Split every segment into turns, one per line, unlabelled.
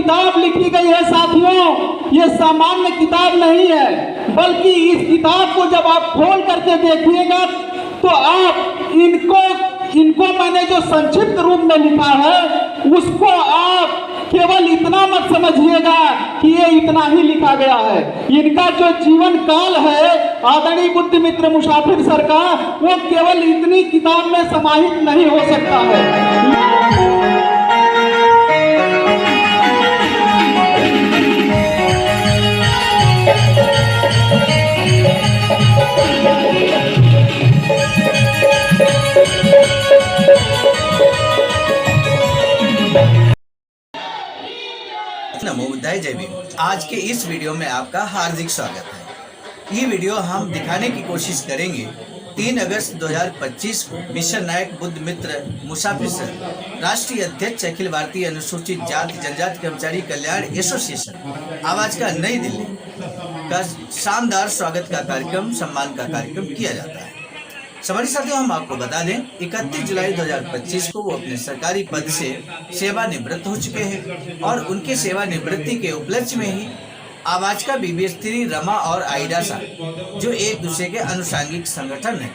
किताब लिखी गई है साथियों, ये सामान्य किताब नहीं है, बल्कि इस किताब को जब आप खोल करके देखिएगा तो आप इनको मैंने जो संक्षिप्त रूप में लिखा है उसको आप केवल इतना मत समझिएगा कि ये इतना ही लिखा गया है। इनका जो जीवन काल है आदरणीय बुद्धमित्र मुसाफिर सर का, वो केवल इतनी किताब में समाहित नहीं हो सकता है।
नमो बुद्धाय, जय भीम। आज के इस वीडियो में आपका हार्दिक स्वागत है। ये वीडियो हम दिखाने की कोशिश करेंगे 3 अगस्त 2025 को मिशन नायक बुद्धमित्र मुसाफिर सर, राष्ट्रीय अध्यक्ष अखिल भारतीय अनुसूचित जाति जनजाति कर्मचारी कल्याण एसोसिएशन आवाज का नई दिल्ली का शानदार स्वागत का कार्यक्रम, सम्मान का कार्यक्रम किया जाता है। सवारी साथियों, हम आपको बता दें 31 जुलाई 2025 को वो अपने सरकारी पद से सेवानिवृत्त हो चुके हैं और उनके सेवानिवृत्ति के उपलक्ष्य में ही आवाज का BBS3, रमा और आइडासा, जो एक दूसरे के अनुषांगिक संगठन है,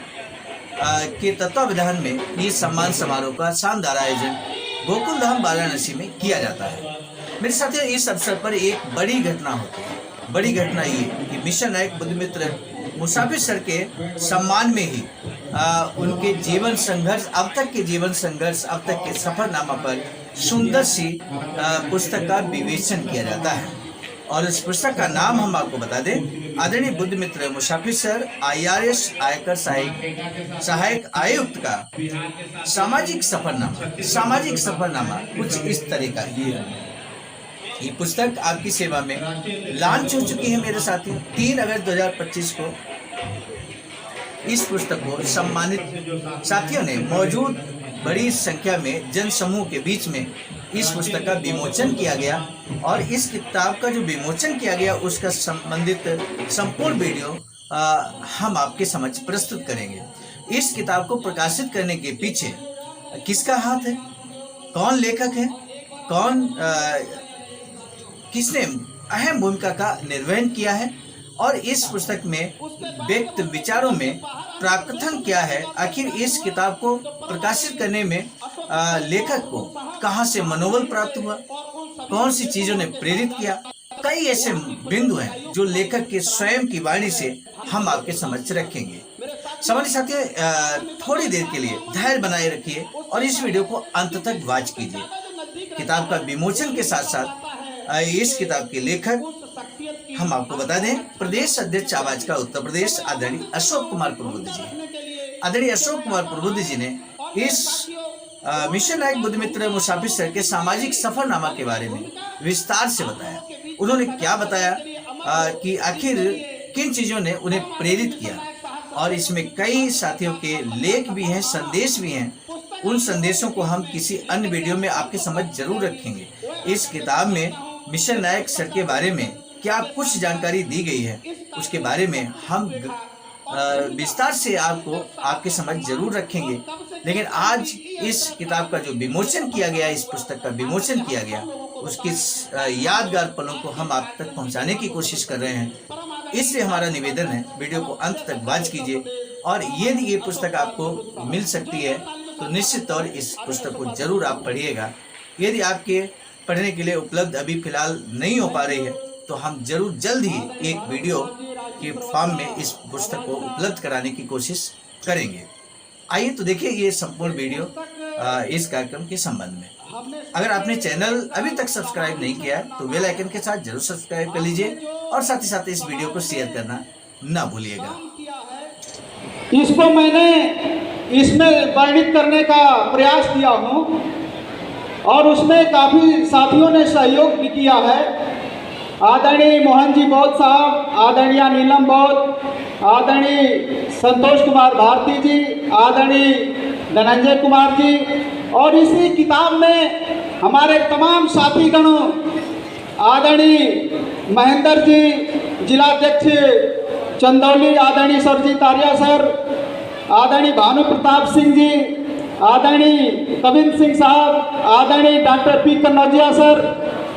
के तत्वावधान में ये सम्मान समारोह का शानदार आयोजन गोकुल धाम वाराणसी में किया जाता है। मेरे साथियों, इस अवसर पर एक बड़ी घटना होती है। बड़ी घटना ये कि मिशन नायक बुद्धमित्र मुसाफिर सर के सम्मान में ही उनके जीवन संघर्ष, अब तक के जीवन संघर्ष, अब तक के सफरनामा पर सुंदर सी पुस्तक का विवेचन किया जाता है। और इस पुस्तक का नाम हम आपको बता दें, आदरणीय बुद्धमित्र मुसाफिर सर IRS आयकर सहायक आयुक्त का सामाजिक सफरनामा कुछ इस तरह का ही है। ये पुस्तक आपकी सेवा में लॉन्च हो चुकी है मेरे साथियों। 3 अगस्त 2025 को इस पुस्तक को सम्मानित साथियों ने मौजूद बड़ी संख्या में जन समूह के बीच में इस पुस्तक का विमोचन किया गया और इस किताब का जो विमोचन किया गया उसका संबंधित संपूर्ण वीडियो हम आपके समक्ष प्रस्तुत करेंगे। इस किताब को प्रकाशित करने के पीछे किसका हाथ है, कौन लेखक है, किसने अहम भूमिका का निर्वहन किया है और इस पुस्तक में व्यक्त विचारों में प्राकथन क्या है, आखिर इस किताब को प्रकाशित करने में लेखक को कहां से मनोबल प्राप्त हुआ, कौन सी चीजों ने प्रेरित किया। कई ऐसे बिंदु हैं जो लेखक के स्वयं की वाणी से हम आपके समक्ष रखेंगे। सवारी साथियों, थोड़ी देर के लिए धैर्य बनाए रखिए और इस वीडियो को अंत तक वॉच कीजिए। किताब का विमोचन के साथ साथ इस किताब के लेखक हम आपको बता दें, प्रदेश अध्यक्ष आवाज का उत्तर प्रदेश आदरणीय अशोक कुमार प्रबुद्ध जी। आदरणीय अशोक कुमार प्रबुद्ध जी ने इस मिशन नायक बुद्धमित्र मुसाफिर सर के सामाजिक सफरनामा के बारे में विस्तार से बताया। उन्होंने क्या बताया कि आखिर किन चीजों ने उन्हें प्रेरित किया और इसमें कई साथियों के लेख भी हैं, संदेश भी हैं। उन संदेशों को हम किसी अन्य वीडियो में आपके समझ जरूर रखेंगे। इस किताब में मिशन नायक सर के बारे में क्या कुछ जानकारी दी गई है, उसके बारे में हम विस्तार से आपके समझ जरूर रखेंगे। लेकिन आज इस किताब का जो विमोचन किया गया, इस पुस्तक का विमोचन किया गया, उसकी यादगार पलों को हम आप तक पहुंचाने की कोशिश कर रहे हैं। इसलिए हमारा निवेदन है, वीडियो को अंत तक वॉच कीजिए और यदि ये पुस्तक आपको मिल सकती है तो निश्चित तौर इस पुस्तक को जरूर आप पढ़िएगा। यदि आपके पढ़ने के लिए उपलब्ध अभी फिलहाल नहीं हो पा रही है तो हम जरूर जल्द ही एक वीडियो के फॉर्म में इस पुस्तक को उपलब्ध कराने की कोशिश करेंगे। आइए तो देखिए ये संपूर्ण वीडियो इस कार्यक्रम के संबंध में। अगर आपने चैनल अभी तक सब्सक्राइब नहीं किया है तो बेल आइकन के साथ जरूर सब्सक्राइब कर लीजिए और साथ ही साथ इस वीडियो को शेयर करना ना भूलिएगा।
इसको मैंने इसमें वर्णित करने का प्रयास किया हूँ और उसमें काफ़ी साथियों ने सहयोग भी किया है। आदरणीय मोहन जी बौद्ध साहब, आदरणीय नीलम बौद्ध, आदरणीय संतोष कुमार भारती जी, आदरणीय धनंजय कुमार जी और इसी किताब में हमारे तमाम साथीगणों, आदरणीय महेंद्र जी, जिलाध्यक्ष चंदौली आदरणीय सरजीत आर्या सर, आदरणीय भानु प्रताप सिंह जी, आदरणीय कविंद्र सिंह साहब, आदरणीय डॉक्टर पी कन्नौजिया सर,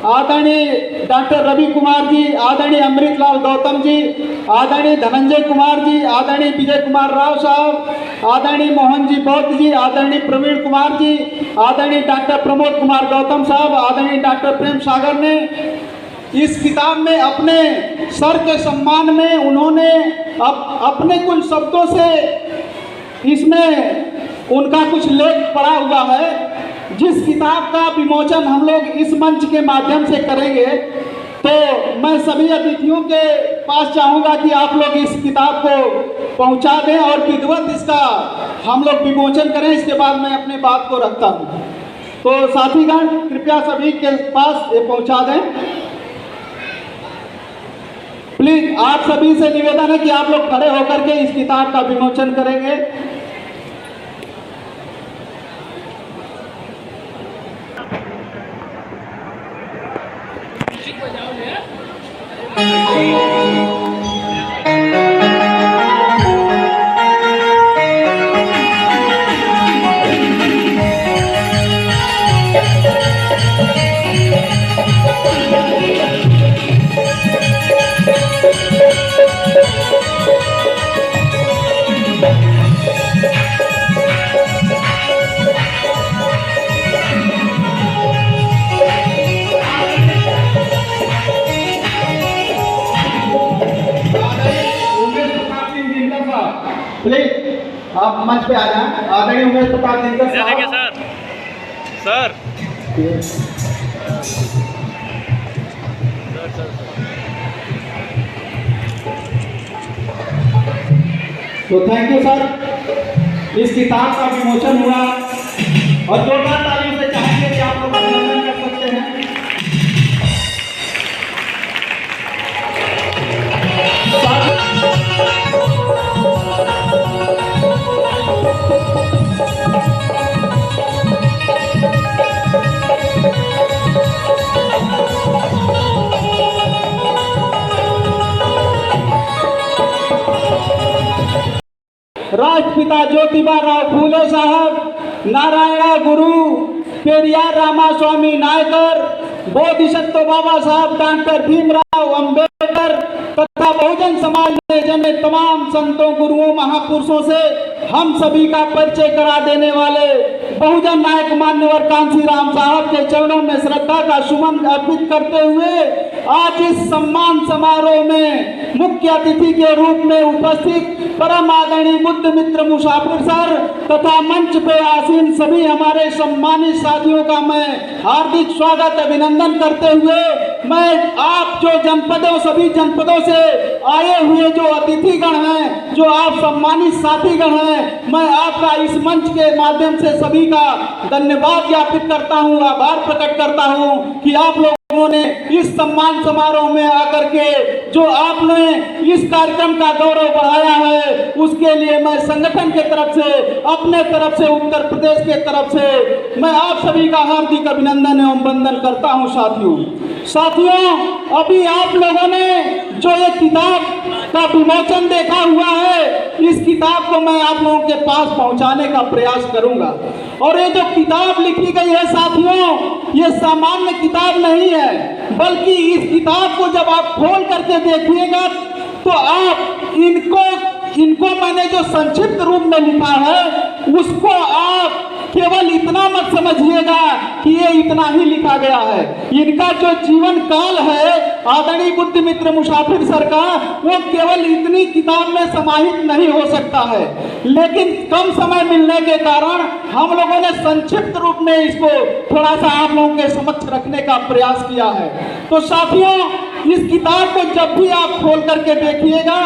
आदरणीय डॉक्टर रवि कुमार जी, आदरणीय अमृतलाल गौतम जी, आदरणीय धनंजय कुमार जी, आदरणीय विजय कुमार राव साहब, आदरणीय मोहन जी बौद्ध जी, आदरणीय प्रवीण कुमार जी, आदरणीय डॉक्टर प्रमोद कुमार गौतम साहब, आदरणीय डॉक्टर प्रेम सागर ने इस किताब में अपने सर के सम्मान में उन्होंने अपने कुछ शब्दों से इसमें उनका कुछ लेख पढ़ा हुआ है। जिस किताब का विमोचन हम लोग इस मंच के माध्यम से करेंगे, तो मैं सभी अतिथियों के पास चाहूँगा कि आप लोग इस किताब को पहुँचा दें और विधिवत इसका हम लोग विमोचन करें। इसके बाद मैं अपने बात को रखता हूँ। तो साथीगण कृपया सभी के पास ये पहुँचा दें। प्लीज आप सभी से निवेदन है कि आप लोग खड़े होकर के इस किताब का विमोचन करेंगे। प्लीज आप मंच पे आ जाएं। आदरणीय उमेश प्रताप दिनकर साहब।
सर
तो थैंक यू सर। इस किताब का विमोचन हुआ और जोरदार तालियों से चाहेंगे कि आप लोग अभिनंदन कर सकते हैं। राष्ट्रपिता ज्योतिबा राव फूले साहब, नारायणा गुरु पेरियार रामास्वामी नायकर, बोधिसत्व बाबा साहब डॉक्टर भीमराव अंबेडकर तथा बहुजन समाज में जन्मे तमाम संतों, गुरुओं, महापुरुषों से हम सभी का परिचय करा देने वाले बहुजन नायक मान्यवर कांसी राम साहब के चरणों में श्रद्धा का सुमन अर्पित करते हुए आज इस सम्मान समारोह में मुख्य अतिथि के रूप में उपस्थित परम आदरणीय बुद्ध मित्र मुसाफिर सर तथा मंच पे आसीन सभी हमारे सम्मानित साथियों का मैं हार्दिक स्वागत अभिनंदन करते हुए मैं आप जो जनपदों, सभी जनपदों से आए हुए जो अतिथिगण हैं, जो आप सम्मानित साथीगण हैं, मैं आपका इस मंच के माध्यम से सभी का धन्यवाद ज्ञापित करता हूं, आभार प्रकट करता हूं कि आप लोगों ने इस सम्मान समारोह में आकर के जो आपने इस कार्यक्रम का गौरव बढ़ाया है, उसके लिए मैं संगठन के तरफ से, अपने तरफ से, उत्तर प्रदेश के तरफ से मैं आप सभी का हार्दिक अभिनंदन एवं वंदन करता हूं। साथियों, अभी आप लोगों ने जो ये किताब का विमोचन देखा हुआ है, इस किताब को मैं आप लोगों के पास पहुंचाने का प्रयास करूंगा। और ये जो किताब लिखी गई है साथियों, ये सामान्य किताब नहीं है, बल्कि इस किताब को जब आप खोल करके देखिएगा तो आप इनको मैंने जो संक्षिप्त रूप में लिखा है उसको आप केवल इतना मत समझिएगा कि ये इतना ही लिखा गया है। इनका जो जीवन काल है आदरणीय बुद्ध मित्र मुसाफिर सर का, वो केवल इतनी किताब में समाहित नहीं हो सकता है, लेकिन कम समय मिलने के कारण हम लोगों ने संक्षिप्त रूप में इसको थोड़ा सा आप लोगों के समक्ष रखने का प्रयास किया है। तो साथियों, इस किताब को जब भी आप खोल करके देखिएगा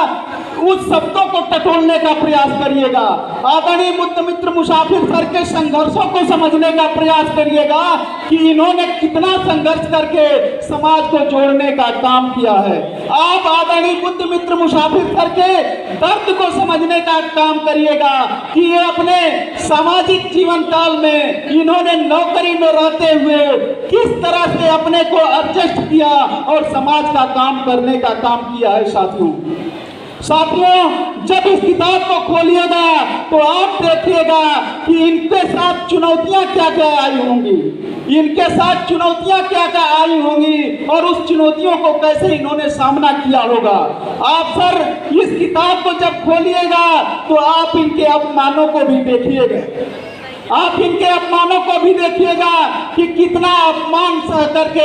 उस शब्दों को टटोलने का प्रयास करिएगा, आदरणीय बुद्ध मित्र मुसाफिर सर के संघर्षों को समझने का प्रयास करिएगा कि इन्होंने कितना संघर्ष करके समाज को जोड़ने का काम किया है। आप आदरणीय बुद्ध मित्र मुसाफिर सर के दर्द को समझने का काम करिएगा कि ये अपने सामाजिक जीवन काल में इन्होंने नौकरी में रहते हुए किस तरह से अपने को एडजस्ट किया और समाज का काम करने का काम किया है। साथियों, साथियों, जब इस किताब को खोलिएगा तो आप देखिएगा कि इनके साथ चुनौतियां क्या क्या आई होंगी, इनके साथ चुनौतियां क्या क्या आई होंगी और उस चुनौतियों को कैसे इन्होंने सामना किया होगा। आप सर इस किताब को जब खोलिएगा तो आप इनके अपमानों को भी देखिएगा, आप इनके अपमानों को भी देखिएगा कि कितना अपमान सह करके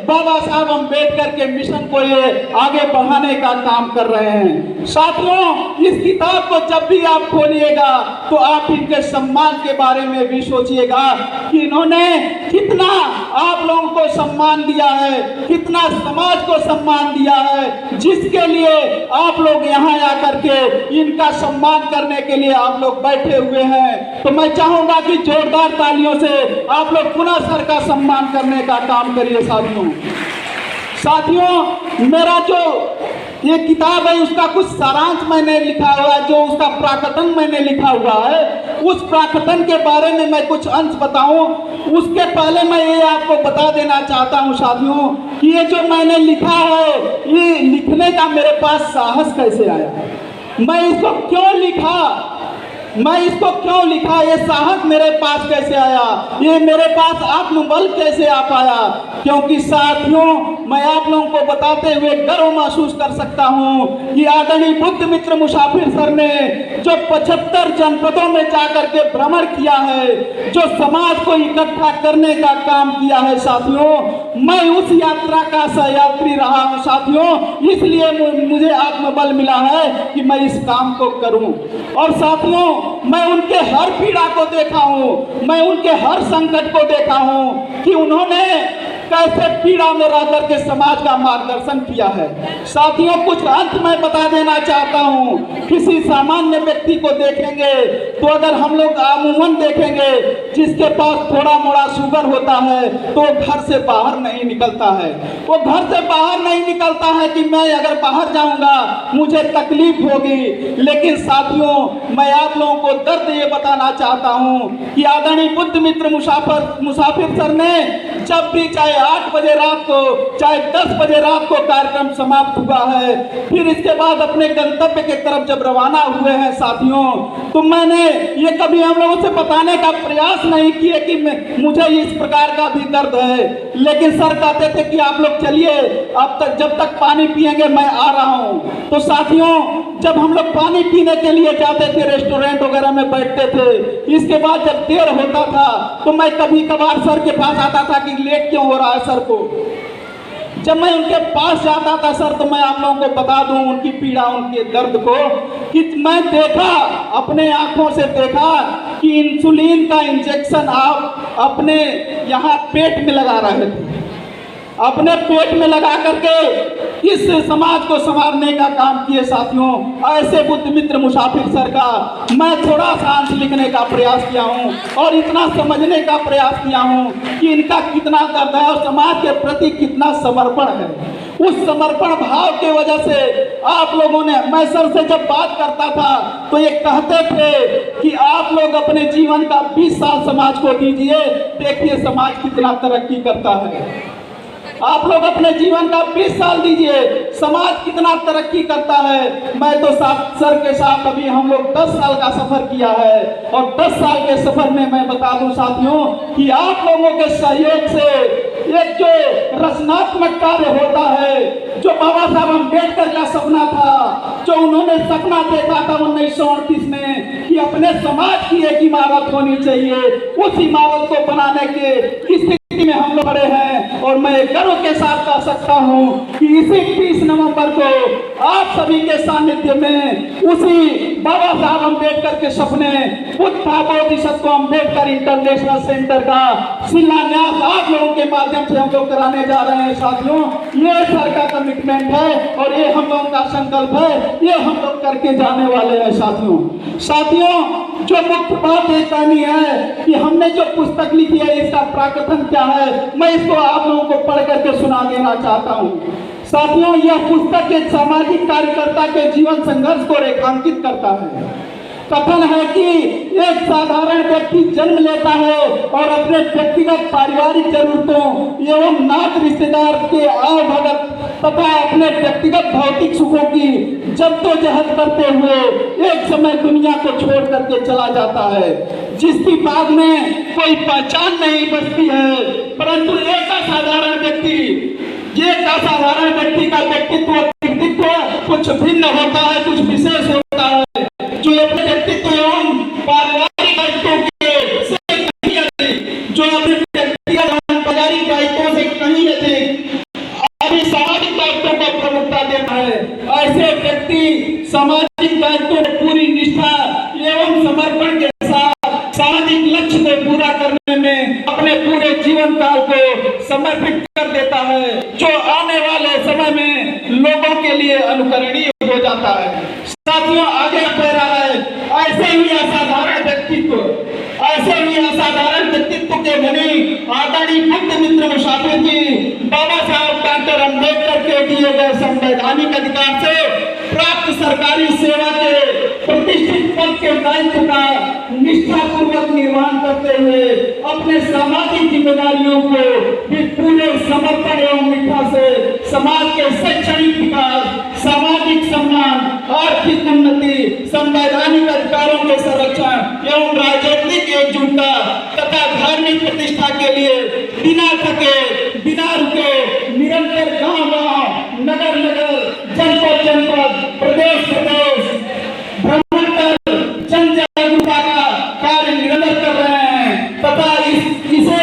बाबा साहब अम्बेडकर के मिशन को ये आगे बढ़ाने का काम कर रहे हैं। साथियों, इस किताब को जब भी आप खोलिएगा तो आप इनके सम्मान के बारे में भी सोचिएगा कि इन्होंने कितना आप लोगों को सम्मान दिया है, कितना समाज को सम्मान दिया है, जिसके लिए आप लोग यहाँ आकर के इनका सम्मान करने के लिए आप लोग बैठे हुए हैं। तो मैं चाहूंगा कि जोरदार तालियों से आप लोग पुनः सर का सम्मान करने का काम करिए। साथियों, मेरा जो ये किताब है उसका कुछ सारांश मैंने लिखा हुआ है, जो उसका प्राकटन मैंने लिखा हुआ है, उस प्राकटन के बारे में मैं कुछ अंश बताऊं। उसके पहले मैं ये आपको बता देना चाहता हूं साथियों कि ये जो मैंने लिखा है, ये लिखने का मेरे पास साहस कैसे आया, मैं इसको क्यों लिखा, ये साहस मेरे पास कैसे आया, ये मेरे पास आत्मबल कैसे आ पाया। क्योंकि साथियों, मैं आप लोगों को बताते हुए गर्व महसूस कर सकता हूं कि आदरणीय बुद्ध मित्र मुसाफिर सर ने जो 75 जनपदों में जाकर के भ्रमण किया है, जो समाज को इकट्ठा करने का काम किया है साथियों, मैं उस यात्रा का सहयात्री रहा हूं साथियों। इसलिए मुझे आत्मबल मिला है कि मैं इस काम को करूं। और साथियों, मैं उनके हर पीड़ा को देखा हूं, मैं उनके हर संकट को देखा हूं कि उन्होंने कैसे पीड़ा में रह करके समाज का मार्गदर्शन किया है। साथियों, कुछ अंत मैं बता देना चाहता हूं। किसी सामान्य व्यक्ति को देखेंगे तो अगर हम लोग अमूमन देखेंगे, जिसके पास थोड़ा मोड़ा शुगर होता है तो घर से बाहर नहीं निकलता है, वो घर से बाहर नहीं निकलता है कि मैं अगर बाहर जाऊंगा मुझे तकलीफ होगी। लेकिन साथियों, मैं आप लोगों को दर्द ये बताना चाहता हूं कि आदरणीय बुद्ध मित्र मुसाफिर सर ने जब भी चाहे 8 बजे रात को चाहे 10 बजे रात को कार्यक्रम समाप्त हुआ है, फिर इसके बाद अपने गंतव्य के तरफ जब रवाना हुए हैं साथियों, तो मैंने ये कभी हम लोगों से बताने का प्रयास नहीं किया कि मुझे इस प्रकार का भी दर्द है। लेकिन सर कहते थे कि आप लोग चलिए, अब तक जब तक पानी पिएंगे मैं आ रहा हूँ। तो साथियों, जब हम लोग पानी पीने के लिए जाते थे, रेस्टोरेंट वगैरह में बैठते थे, इसके बाद जब देर होता था तो मैं कभी कभार सर के पास आता था कि लेट क्यों हो रहा है सर को। जब मैं उनके पास जाता था सर, तो मैं आप लोगों को बता दूं उनकी पीड़ा, उनके दर्द को, कि मैं देखा, अपने आंखों से देखा कि इंसुलिन का इंजेक्शन आप अपने यहाँ पेट में लगा रहे थे, अपने पेट में लगा करके इस समाज को संवारने का काम किए साथियों। ऐसे बुद्ध मित्र मुसाफिर सर का मैं थोड़ा सा अंश लिखने का प्रयास किया हूँ और इतना समझने का प्रयास किया हूँ कि इनका कितना दर्द है और समाज के प्रति कितना समर्पण है। उस समर्पण भाव की वजह से आप लोगों ने, मैं सर से जब बात करता था तो ये कहते थे कि आप लोग अपने जीवन का 20 साल समाज को दीजिए, देखिए समाज कितना तरक्की करता है। आप लोग अपने जीवन का 20 साल दीजिए, समाज कितना तरक्की करता है। मैं तो सर के साथ अभी हम लोग 10 साल का सफर किया है और 10 साल के सफर में मैं बता दूं साथियों कि आप लोगों के सहयोग से एक जो रचनात्मक कार्य होता है, जो बाबा साहब अम्बेडकर का सपना था, जो उन्होंने सपना देखा था 1938 में कि अपने समाज की एक इमारत होनी चाहिए, उस इमारत को बनाने के स्थिति में हम लोग खड़े हैं। और मैं गर्व के साथ कह सकता हूं कि इसी 30 नवंबर को आप सभी के सानिध्य में उसी बाबा साहब अम्बेडकर के सपने बुद्ध बोधिसत्व अम्बेडकर इंटरनेशनल सेंटर का शिलान्यास आप लोगों के माध्यम से हम लोग कराने जा रहे हैं साथियों। ये सर का कमिटमेंट है और ये हम लोगों का संकल्प है, ये हम लोग करके जाने वाले हैं साथियों। जो मुख्य बात ये कहनी है कि हमने जो पुस्तक लिखी है इसका प्राकथन क्या है, मैं इसको आप लोगों को पढ़ करके सुना देना चाहता हूँ साथियों। यह पुस्तक एक सामाजिक कार्यकर्ता के जीवन संघर्ष को रेखांकित करता है। कथन है कि एक साधारण व्यक्ति जन्म लेता है और अपने व्यक्तिगत पारिवारिक जरूरतों एवं नात रिश्तेदार के आय भगत तथा अपने व्यक्तिगत भौतिक सुखों की जद्दोजहद करते हुए एक समय दुनिया को छोड़ करके चला जाता है, जिसकी बाद में कोई पहचान नहीं बचती है। परंतु एक असाधारण व्यक्ति का व्यक्तित्व कुछ भिन्न होता है, कुछ विशेष होता है, जो अपने व्यक्तित्व एवं पारिवारिक दायित्वों से कहीं अधिक, जो अपने व्यक्तिगत पारिवारिक दायित्वों से कहीं अधिक अभी सामाजिक दायित्वों को प्रमुखता देता है। ऐसे व्यक्ति सामाजिक दायित्वों को पूरी निष्ठा एवं समर्पण के साथ सामाजिक लक्ष्य को पूरा करने में अपने पूरे जीवन काल को समर्पित कर देता है, जो आने वाले समय में लोगों के लिए अनुकरणीय हो जाता है। साथियों, आगे कह रहा है, ऐसे ही असाधारण व्यक्तित्व के धनी आदरणीय बुद्ध मित्र मुसाफिर जी बाबा साहब डॉक्टर अम्बेडकर के दिए गए संवैधानिक अधिकार से प्राप्त सरकारी सेवा के प्रतिष्ठित पद के दायित्व का निष्ठापूर्वक निर्वहन करते हुए अपने सामाजिक जिम्मेदारियों को भी पूरे समर्पण एवं निष्ठा से समाज के शैक्षणिक विकास, सामाजिक सम्मान, आर्थिक उन्नति, संवैधानिक अधिकारों के संरक्षण एवं राजनीतिक एकजुटता तथा धार्मिक प्रतिष्ठा के लिए बिना थके बिना रुके निरंतर गांव-गांव, नगर-नगर, जनपद, प्रदेश भ्रमण कर जन जागरूकता का कार्य निरंतर कर रहे हैं तथा इसे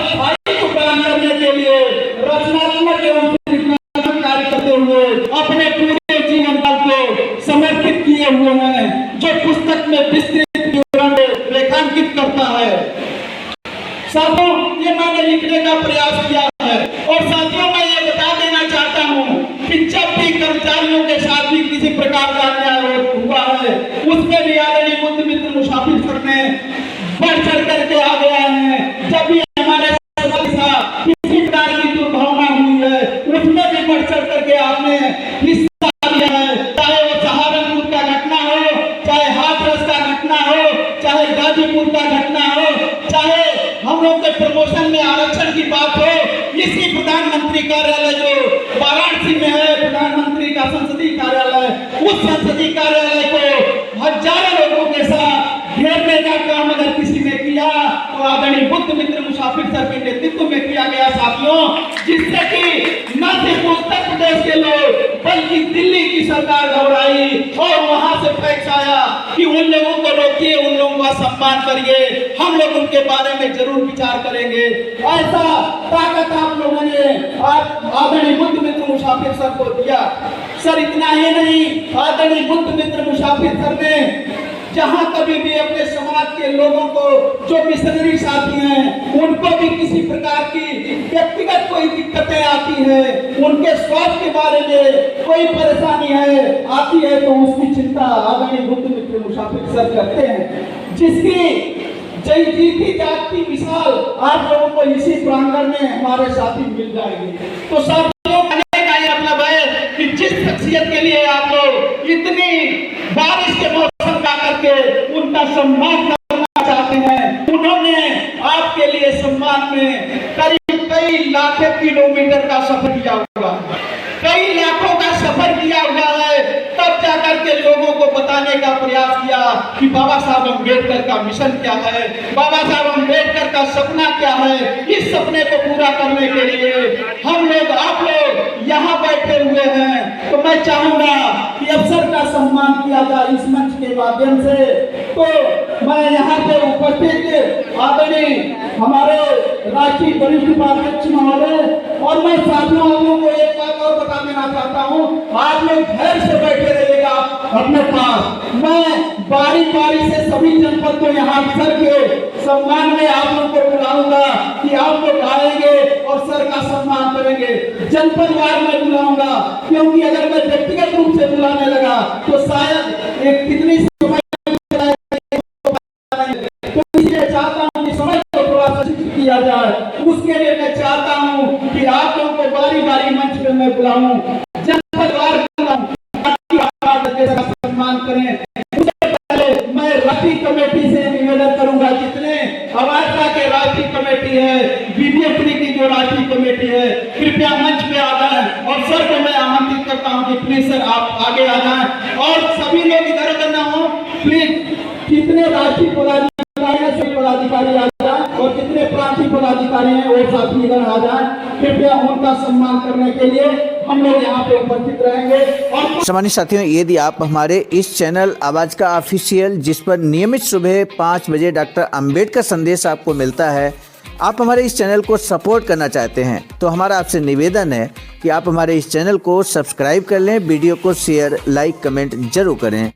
स्थायित्व प्रदान करने के लिए रचनात्मक एवं कार्य करते हुए अपने पूरे जीवन काल को समर्पित किए हुए हैं, जो पुस्तक में विस्तृत विवरण रेखांकित करता है। साथियों, ये मैंने लिखने का प्रयास किया है और साथियों मैं ये बता देना चाहता हूँ कि जब भी कर्मचारियों के साथ भी किसी प्रकार का अन्याय हुआ है, उसमें भी आदरणीय बुद्ध मित्र मुसाफिर सर ने बढ़ चढ़ करके आ गया है। जब भी हमारे साथ किसी प्रकार की दुर्भावना हुई है, उसमें भी बढ़ चढ़ करके आपने हिस्सा लिया है, चाहे वो सहारनपुर का घटना हो, चाहे हाथरस का घटना हो, चाहे गाजीपुर का घटना हो, चाहे हम लोग के प्रमोशन में आरक्षण की बात हो। इसी प्रधानमंत्री कार्यालय जो वाराणसी में है, प्रधानमंत्री का संसदीय कार्यालय, उस संसदीय कार्यालय को हजारों लोगों के साथ घेरने का काम अगर किसी ने किया तो आदरणीय बुद्ध मित्र मुसाफिर सर के नेतृत्व में किया गया साथियों, जिससे कि न सिर्फ उत्तर प्रदेश के लोग बल्कि दिल्ली की सरकार घबराई और वहां से फैक्स आया कि उन लोगों को रोकिए, उन लोगों का सम्मान करिए, हम लोग उनके बारे में जरूर विचार करेंगे। ऐसा ताकत आप लोगों ने आदरणीय बुद्ध मित्र मुसाफिर सर को दिया। सर इतना ही नहीं, आदरणीय बुद्ध मित्र मुसाफिर सर ने जहां कभी भी अपने समाज के लोगों को, जो मिशनरी साथी हैं, उनको भी किसी प्रकार की व्यक्तिगत कोई दिक्कतें आती है, उनके स्वास्थ्य के बारे में कोई परेशानी आती है तो उसकी चिंता आदरणीय बुद्ध मित्र मुसाफिर सर करते हैं, जिसकी जीती जागती मिसाल आप लोगों को इसी प्रांगण में हमारे साथी मिल जाएंगे। तो साथियों, कहने का ये मतलब है कि जिस शख्सियत के लिए आप लोग इतनी बारिश के मौसम में करके उनका सम्मान करना चाहते हैं, उन्होंने आपके लिए सम्मान में करीब कई लाखों किलोमीटर का सफर किया हुआ है, कई लाखों का सफर किया हुआ है, तब जाकर के लोगों को बताने का प्रयास किया कि बाबा साहब अम्बेडकर का मिशन क्या है, बाबा साहब अम्बेडकर का सपना क्या है। इस सपने को पूरा करने के लिए हम लोग, आप लोग यहाँ बैठे हुए हैं, तो मैं चाहूंगा कि अफसर का सम्मान किया जाए इस मंच के माध्यम से। तो मैं यहाँ पे उपस्थित आदरणीय हमारे राष्ट्रीय वरिष्ठ उपाध्यक्ष महोदय और मैं साथियों आप लोगों को एक बात और बता देना चाहता हूँ, आप लोग धैर्य से बैठे रहिएगा अपने पास। मैं बारी बारी से सभी जनपद को यहाँ सर के सम्मान में आप लोग को बुलाऊंगा कि आप लोग आएंगे और सर का सम्मान करेंगे। जनपद वार में बुलाऊंगा, क्योंकि अगर मैं व्यक्तिगत रूप से बुलाने लगा तो शायद एक कितनी समय तो इसलिए चाहता हूँ कि समय को थोड़ा शिक्षित किया जाए। उसके लिए मैं चाहता हूँ कि आप लोगों को बारी बारी मंच पे मैं बुलाऊं, जनपद वार बुलाऊं, सम्मान करें। उससे पहले मैं राष्ट्रीय कमेटी से निवेदन करूंगा, जितने अवार्ता के राष्ट्रीय कमेटी है, बीजेपी की जो राष्ट्रीय कमेटी है, कृपया मंच पे आ जाए और सर चाहता हूं कि प्लीज सर आप आगे आ जाएं और सभी लोग इधर उधर ना हो प्लीज। कितने राष्ट्रीय पदाधिकारी हैं सभी पदाधिकारी आ जाएं और कितने प्रांतीय पदाधिकारी हैं वो साथी इधर आ जाएं। कृपया उनका सम्मान करने के लिए हम लोग यहाँ पे उपस्थित रहेंगे। और
सम्मानित साथियों, यदि आप हमारे इस चैनल आवाज का ऑफिशियल, जिस पर नियमित सुबह 5 बजे डॉक्टर अंबेडकर संदेश आपको मिलता है, आप हमारे इस चैनल को सपोर्ट करना चाहते हैं तो हमारा आपसे निवेदन है कि आप हमारे इस चैनल को सब्सक्राइब कर लें, वीडियो को शेयर, लाइक, कमेंट जरूर करें।